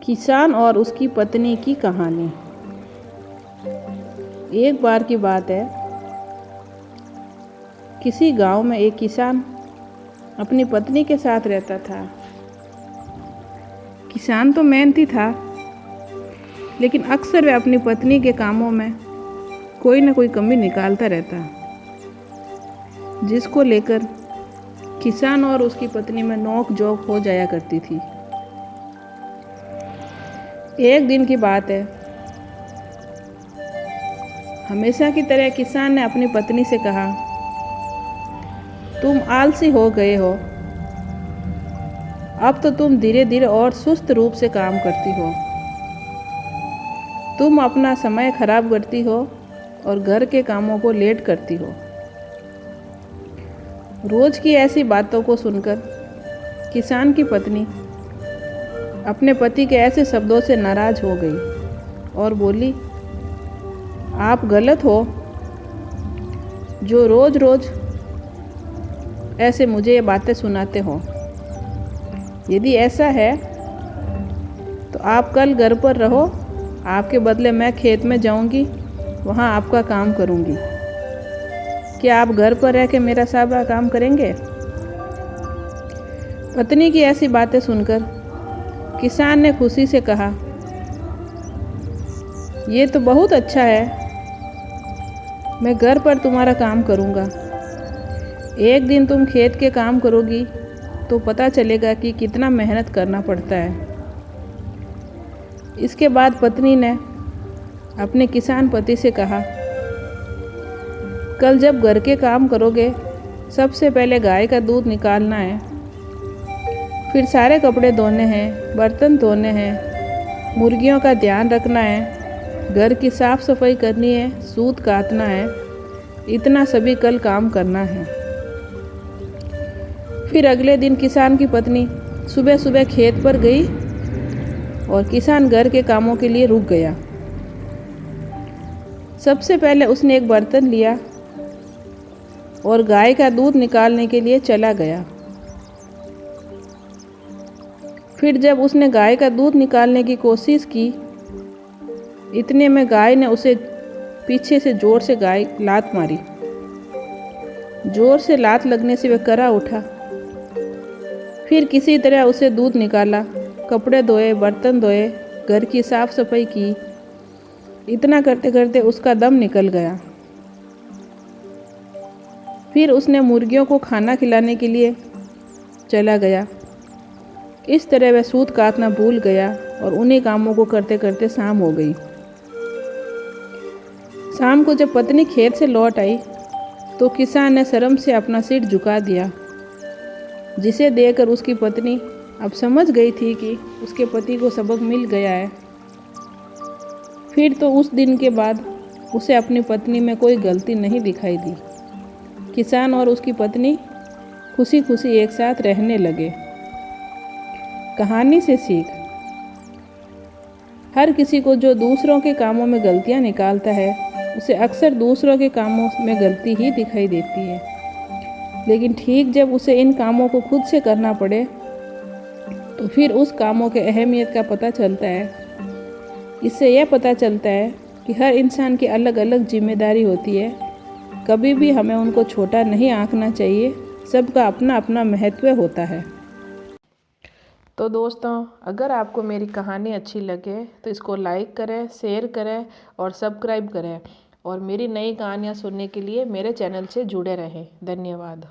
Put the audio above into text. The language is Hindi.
किसान और उसकी पत्नी की कहानी। एक बार की बात है, किसी गांव में एक किसान अपनी पत्नी के साथ रहता था। किसान तो मेहनती था, लेकिन अक्सर वह अपनी पत्नी के कामों में कोई न कोई कमी निकालता रहता, जिसको लेकर किसान और उसकी पत्नी में नोक झोंक हो जाया करती थी। एक दिन की बात है, हमेशा की तरह किसान ने अपनी पत्नी से कहा, तुम आलसी हो गए हो, अब तो तुम धीरे धीरे और सुस्त रूप से काम करती हो। तुम अपना समय खराब करती हो और घर के कामों को लेट करती हो। रोज की ऐसी बातों को सुनकर किसान की पत्नी अपने पति के ऐसे शब्दों से नाराज हो गई और बोली, आप गलत हो जो रोज रोज ऐसे मुझे ये बातें सुनाते हो। यदि ऐसा है तो आप कल घर पर रहो, आपके बदले मैं खेत में जाऊंगी, वहाँ आपका काम करूंगी। क्या आप घर पर रह के मेरा सारा काम करेंगे? पत्नी की ऐसी बातें सुनकर किसान ने खुशी से कहा, ये तो बहुत अच्छा है, मैं घर पर तुम्हारा काम करूँगा। एक दिन तुम खेत के काम करोगी तो पता चलेगा कि कितना मेहनत करना पड़ता है। इसके बाद पत्नी ने अपने किसान पति से कहा, कल जब घर के काम करोगे, सबसे पहले गाय का दूध निकालना है, फिर सारे कपड़े धोने हैं, बर्तन धोने हैं, मुर्गियों का ध्यान रखना है, घर की साफ सफाई करनी है, सूत काटना है। इतना सभी कल काम करना है। फिर अगले दिन किसान की पत्नी सुबह सुबह खेत पर गई और किसान घर के कामों के लिए रुक गया। सबसे पहले उसने एक बर्तन लिया और गाय का दूध निकालने के लिए चला गया। फिर जब उसने गाय का दूध निकालने की कोशिश की, इतने में गाय ने उसे पीछे से जोर से लात मारी। जोर से लात लगने से वह करा उठा। फिर किसी तरह उसे दूध निकाला, कपड़े धोए, बर्तन धोए, घर की साफ सफाई की। इतना करते करते उसका दम निकल गया। फिर उसने मुर्गियों को खाना खिलाने के लिए चला गया। इस तरह वह सूत काटना भूल गया और उन्हीं कामों को करते करते शाम हो गई। शाम को जब पत्नी खेत से लौट आई तो किसान ने शर्म से अपना सिर झुका दिया, जिसे देखकर उसकी पत्नी अब समझ गई थी कि उसके पति को सबक मिल गया है। फिर तो उस दिन के बाद उसे अपनी पत्नी में कोई गलती नहीं दिखाई दी। किसान और उसकी पत्नी खुशी खुशी एक साथ रहने लगे। कहानी से सीख, हर किसी को जो दूसरों के कामों में गलतियां निकालता है, उसे अक्सर दूसरों के कामों में गलती ही दिखाई देती है। लेकिन ठीक जब उसे इन कामों को खुद से करना पड़े तो फिर उस कामों के अहमियत का पता चलता है। इससे यह पता चलता है कि हर इंसान की अलग अलग जिम्मेदारी होती है। कभी भी हमें उनको छोटा नहीं आंकना चाहिए। सबका अपना अपना महत्व होता है। तो दोस्तों, अगर आपको मेरी कहानी अच्छी लगे तो इसको लाइक करें, शेयर करें और सब्सक्राइब करें। और मेरी नई कहानियाँ सुनने के लिए मेरे चैनल से जुड़े रहें। धन्यवाद।